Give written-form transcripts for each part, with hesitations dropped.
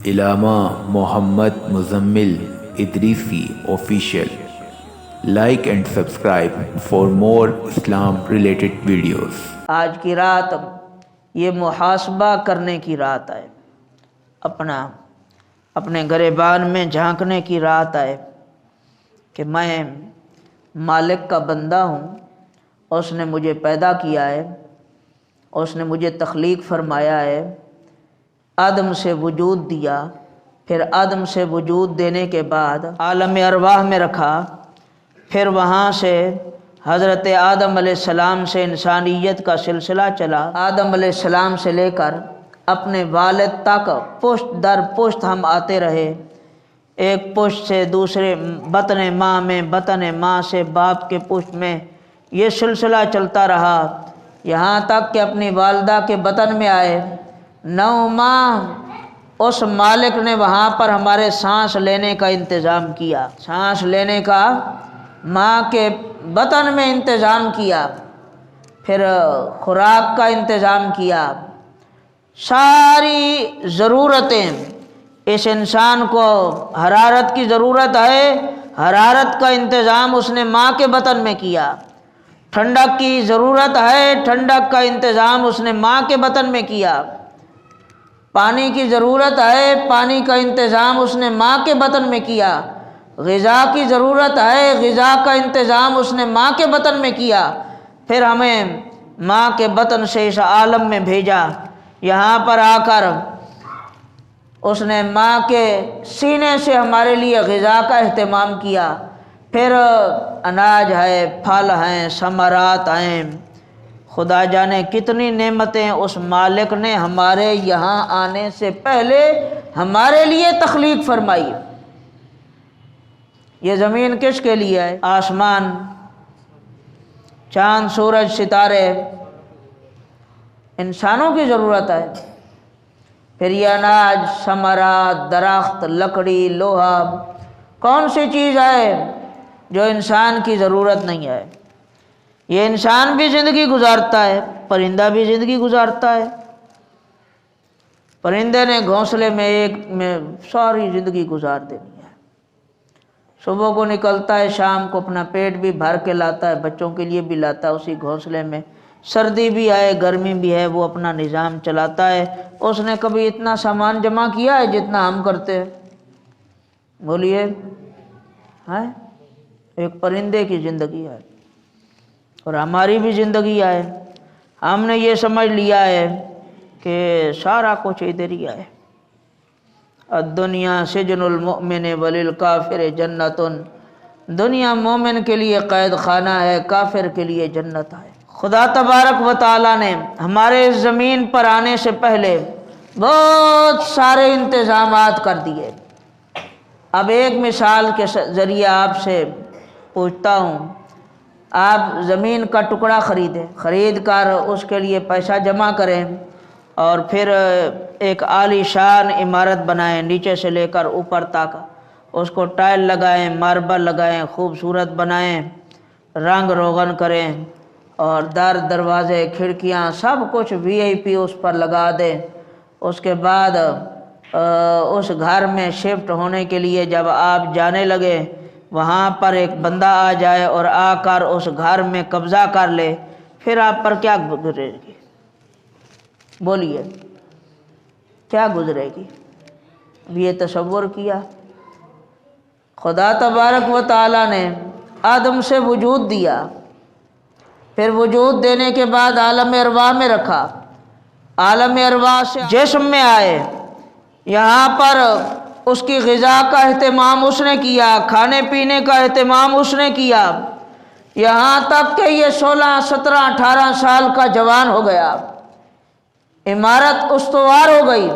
Allama Muhammad Muzammil Idrisi official. Like and subscribe for more Islam related videos. آج کی رات یہ محاسبہ کرنے کی رات ہے، اپنے گریبان میں جھانکنے کی رات ہے کہ میں مالک کا بندہ ہوں، اس نے مجھے پیدا کیا ہے، اس نے مجھے تخلیق فرمایا ہے، آدم سے وجود دیا، پھر آدم سے وجود دینے کے بعد عالم ارواح میں رکھا، پھر وہاں سے حضرت آدم علیہ السلام سے انسانیت کا سلسلہ چلا، آدم علیہ السلام سے لے کر اپنے والد تک پشت در پشت ہم آتے رہے، ایک پشت سے دوسرے بطن ماں میں، بطن ماں سے باپ کے پشت میں، یہ سلسلہ چلتا رہا یہاں تک کہ اپنی والدہ کے بطن میں آئے۔ 9 ماہ اس مالک نے وہاں پر ہمارے سانس لینے کا انتظام کیا، سانس لینے کا ماں کے بطن میں انتظام کیا، پھر خوراک کا انتظام کیا، ساری ضرورتیں، اس انسان کو حرارت کی ضرورت ہے، حرارت کا انتظام اس نے ماں کے بطن میں کیا، ٹھنڈک کی ضرورت ہے، ٹھنڈک کا انتظام اس نے ماں کے بطن میں کیا، پانی کی ضرورت ہے، پانی کا انتظام اس نے ماں کے بطن میں کیا، غذا کی ضرورت ہے، غذا کا انتظام اس نے ماں کے بطن میں کیا، پھر ہمیں ماں کے بطن سے اس عالم میں بھیجا، یہاں پر آ کر اس نے ماں کے سینے سے ہمارے لیے غذا کا اہتمام کیا، پھر اناج ہے، پھل ہیں، ثمرات ہیں، خدا جانے کتنی نعمتیں اس مالک نے ہمارے یہاں آنے سے پہلے ہمارے لیے تخلیق فرمائی۔ یہ زمین کس کے لیے ہے؟ آسمان، چاند، سورج، ستارے، انسانوں کی ضرورت ہے، پھر یہ اناج، ثمرات، درخت، لکڑی، لوہا، کون سی چیز ہے جو انسان کی ضرورت نہیں ہے؟ یہ انسان بھی زندگی گزارتا ہے، پرندہ بھی زندگی گزارتا ہے، پرندے نے گھونسلے میں ایک میں ساری زندگی گزار دینی ہے، صبح کو نکلتا ہے، شام کو اپنا پیٹ بھی بھر کے لاتا ہے، بچوں کے لیے بھی لاتا ہے اسی گھونسلے میں، سردی بھی ہے، گرمی بھی ہے، وہ اپنا نظام چلاتا ہے۔ اس نے کبھی اتنا سامان جمع کیا ہے جتنا ہم کرتے ہیں؟ بولیے، ہے؟ ایک پرندے کی زندگی ہے اور ہماری بھی زندگی ہے، ہم نے یہ سمجھ لیا ہے کہ سارا کچھ ادھر ہی ہے۔ الدنیا سجن المؤمن وللکافر جنت، دنیا مومن کے لیے قید خانہ ہے، کافر کے لیے جنت ہے۔ خدا تبارک و تعالیٰ نے ہمارے اس زمین پر آنے سے پہلے بہت سارے انتظامات کر دیے۔ اب ایک مثال کے ذریعے آپ سے پوچھتا ہوں، آپ زمین کا ٹکڑا خرید کر اس کے لیے پیسہ جمع کریں اور پھر ایک عالی شان عمارت بنائیں، نیچے سے لے کر اوپر تک، اس کو ٹائل لگائیں، ماربل لگائیں، خوبصورت بنائیں، رنگ روغن کریں اور در دروازے، کھڑکیاں، سب کچھ VIP اس پر لگا دیں۔ اس کے بعد اس گھر میں شفٹ ہونے کے لیے جب آپ جانے لگے، وہاں پر ایک بندہ آ جائے اور آ کر اس گھر میں قبضہ کر لے، پھر آپ پر کیا گزرے گی؟ بولیے، کیا گزرے گی؟ یہ تصور کیا؟ خدا تبارک و تعالیٰ نے آدم سے وجود دیا، پھر وجود دینے کے بعد عالم ارواح میں رکھا، عالم ارواح سے جسم میں آئے، یہاں پر اس کی غذا کا اہتمام اس نے کیا، کھانے پینے کا اہتمام اس نے کیا، یہاں تک کہ یہ 16، 17، 18 سال کا جوان ہو گیا، عمارت استوار ہو گئی،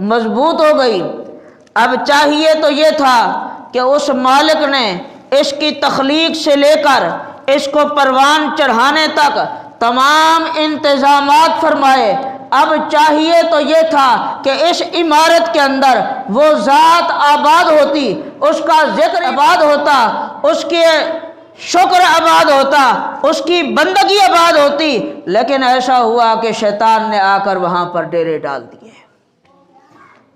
مضبوط ہو گئی۔ اب چاہیے تو یہ تھا کہ اس مالک نے اس کی تخلیق سے لے کر اس کو پروان چڑھانے تک تمام انتظامات فرمائے۔ اب چاہیے تو یہ تھا کہ اس عمارت کے اندر وہ ذات آباد ہوتی، اس کا ذکر آباد ہوتا، اس کے شکر آباد ہوتا، اس کی بندگی آباد ہوتی، لیکن ایسا ہوا کہ شیطان نے آ کر وہاں پر ڈیرے ڈال دیے۔